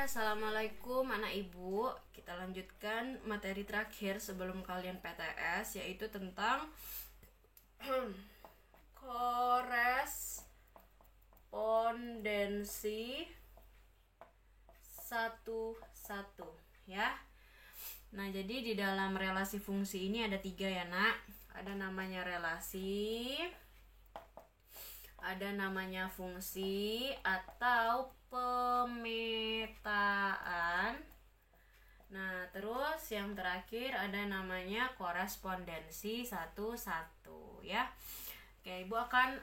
Assalamualaikum anak ibu. Kita lanjutkan materi terakhir sebelum kalian PTS, yaitu tentang korespondensi satu-satu ya. Nah, jadi di dalam relasi fungsi ini ada 3 ya nak. Ada namanya relasi, ada namanya fungsi atau pemetaan. Nah, terus yang terakhir ada namanya korespondensi satu-satu ya. Oke, ibu akan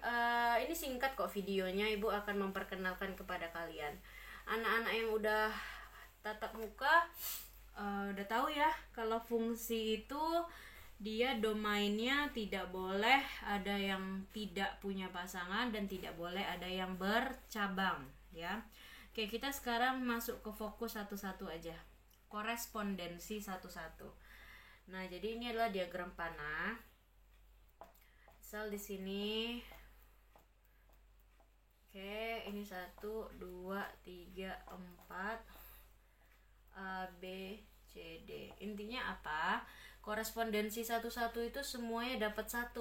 ini singkat kok videonya. Ibu akan memperkenalkan kepada kalian. Anak-anak yang udah tatap muka udah tahu ya kalau fungsi itu dia domainnya tidak boleh ada yang tidak punya pasangan dan tidak boleh ada yang bercabang ya. Oke, kita sekarang masuk ke fokus satu-satu aja. Korespondensi satu-satu. Nah, jadi ini adalah diagram panah. Misal di sini. Oke, ini 1 2 3 4 A B C D. Intinya apa? Korespondensi satu-satu itu semuanya dapat 1.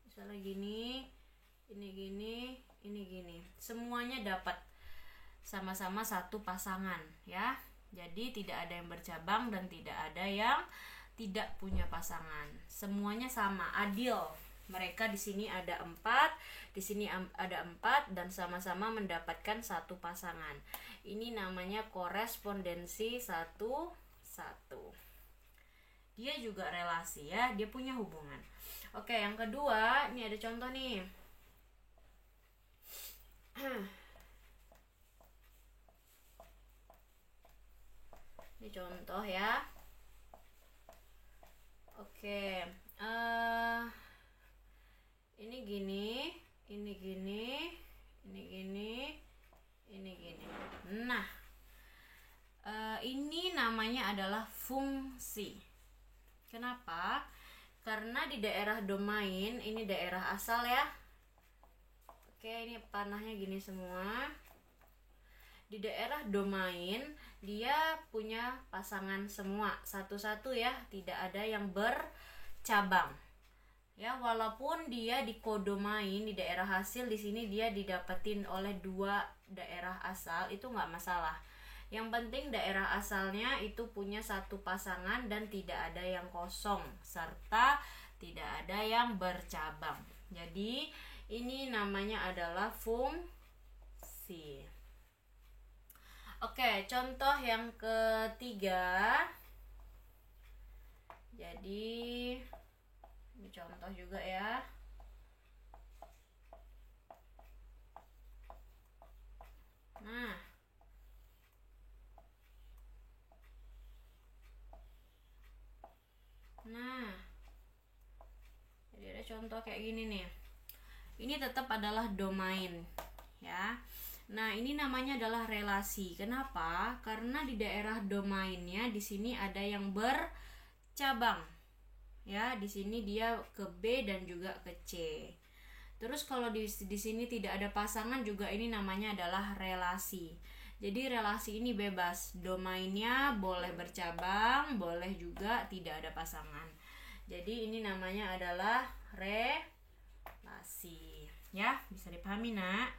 Misalnya gini, ini gini, ini gini. Semuanya dapat sama-sama satu pasangan ya. Jadi tidak ada yang bercabang dan tidak ada yang tidak punya pasangan. Semuanya sama, adil. Mereka di sini ada 4, di sini ada 4 dan sama-sama mendapatkan satu pasangan. Ini namanya korespondensi satu-satu. Dia juga relasi ya, dia punya hubungan. Oke, yang kedua, ini ada contoh nih. Ini contoh ya. Oke, ini gini, ini gini, ini gini, ini gini. Nah, ini namanya adalah fungsi. Kenapa? Karena di daerah domain, ini daerah asal ya. Oke, ini panahnya gini semua. Di daerah domain, dia punya pasangan semua, satu-satu ya, tidak ada yang bercabang. Ya, walaupun dia di kodomain di daerah hasil, di sini dia didapetin oleh 2 daerah asal, itu nggak masalah. Yang penting daerah asalnya itu punya satu pasangan dan tidak ada yang kosong serta tidak ada yang bercabang. Jadi ini namanya adalah fungsi. Oke, contoh yang ketiga. Jadi ini contoh juga ya. Nah, jadi ada contoh kayak gini nih. Ini tetap adalah domain ya. Nah, ini namanya adalah relasi. Kenapa? Karena di daerah domainnya di sini ada yang bercabang. Ya, di sini dia ke B dan juga ke C. Terus kalau di sini tidak ada pasangan juga, ini namanya adalah relasi. Jadi relasi ini bebas, domainnya boleh bercabang, boleh juga tidak ada pasangan. Jadi ini namanya adalah relasi. Ya, bisa dipahami nak?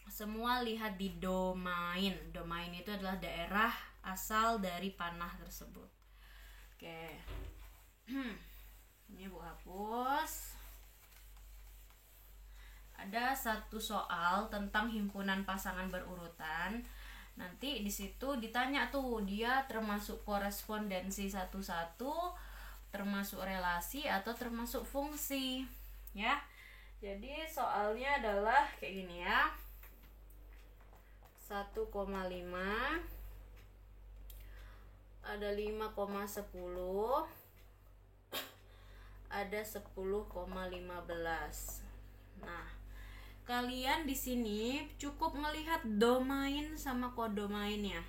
Semua lihat di domain. Domain itu adalah daerah asal dari panah tersebut. Oke. Ini Bu hapus. Ada satu soal tentang himpunan pasangan berurutan. Nanti di situ ditanya tuh, dia termasuk korespondensi satu-satu, termasuk relasi atau termasuk fungsi ya. Jadi soalnya adalah kayak gini ya. 1,5 ada 5,10 ada 10,15. Nah, kalian di sini cukup melihat domain sama kodomainnya.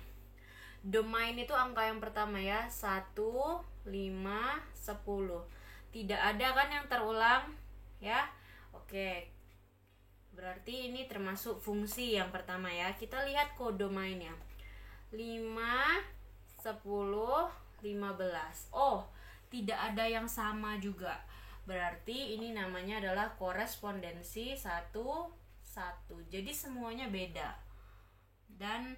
Domain itu angka yang pertama ya, 1, 5, 10. Tidak ada kan yang terulang ya. Oke, Berarti ini termasuk fungsi yang pertama ya. Kita lihat kodomainnya. 5, 10, 15. Oh, tidak ada yang sama juga. Berarti ini namanya adalah korespondensi 1, 1. Jadi semuanya beda. Dan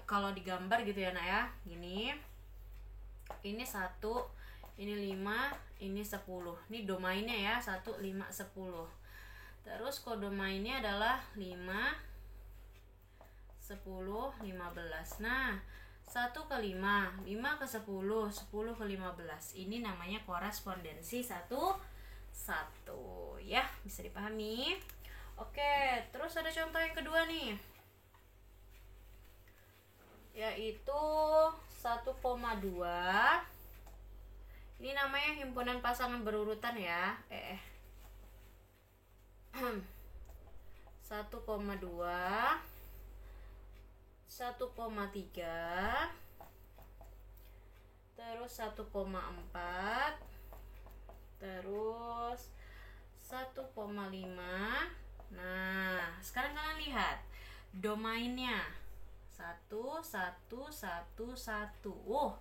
kalau digambar gitu ya nak ya, gini. Ini 1, ini 5, ini 10. Ini domainnya ya, 1, 5, 10. Terus kodomainnya adalah 5, 10, 15. Nah, 1 ke 5, 5 ke 10, 10 ke 15. Ini namanya korespondensi 1, 1. Ya, bisa dipahami. Oke, terus ada contoh yang kedua nih. Yaitu 1,2. Ini namanya himpunan pasangan berurutan ya. 1,2, 1,3, terus 1,4, terus 1,5. Nah, sekarang kalian lihat domainnya 1, 1, 1, 1.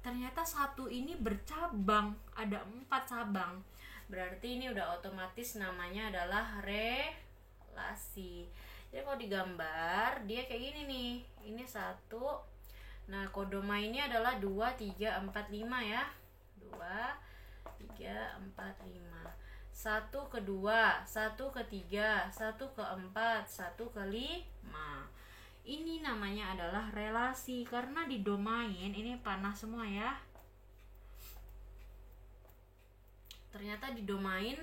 Ternyata 1 ini bercabang, ada 4 cabang. Berarti ini udah otomatis namanya adalah relasi. Jadi kalau digambar dia kayak gini nih. Ini 1. Nah, kodomainnya adalah 2, 3, 4, 5 ya. 2, 3, 4, 5. 1 ke 2, 1 ke 3, 1 ke 4, 1 ke 5. Ini namanya adalah relasi karena di domain ini panah semua ya. Ternyata di domain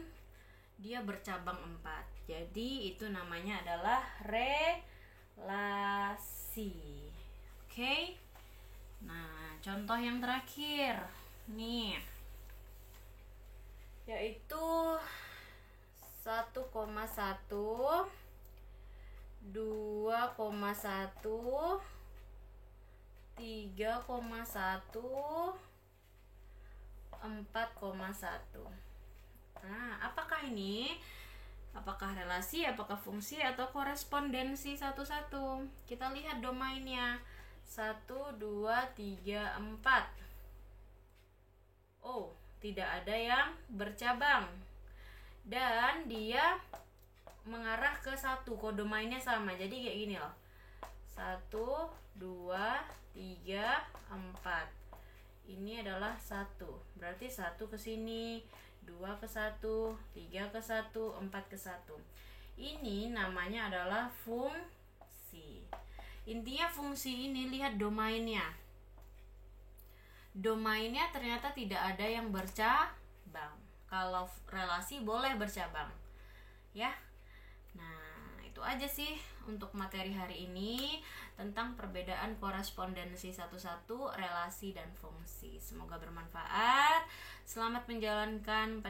dia bercabang 4. Jadi itu namanya adalah relasi. Oke. Nah, contoh yang terakhir nih, yaitu 1,1, 2,1, 3,1, 4,1. Nah, apakah ini? Apakah relasi, apakah fungsi, atau korespondensi 1, 1? Kita lihat domainnya. 1, 2, 3, 4. Oh, tidak ada yang bercabang. Dan dia mengarah ke 1, kodomainnya sama. Jadi kayak gini loh. 1, 2, 3, 4. Ini adalah 1. Berarti 1 ke sini, 2 ke 1, 3 ke 1, 4 ke 1. Ini namanya adalah fungsi. Intinya fungsi ini lihat domainnya. Domainnya ternyata tidak ada yang bercabang. Kalau relasi boleh bercabang. Ya. Nah, itu aja sih untuk materi hari ini tentang perbedaan korespondensi 1, 1, relasi dan fungsi. Semoga bermanfaat. Selamat menjalankan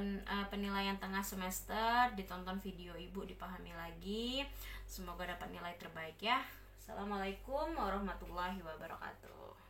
penilaian tengah semester. Ditonton video ibu, dipahami lagi. Semoga dapat nilai terbaik ya. Assalamualaikum warahmatullahi wabarakatuh.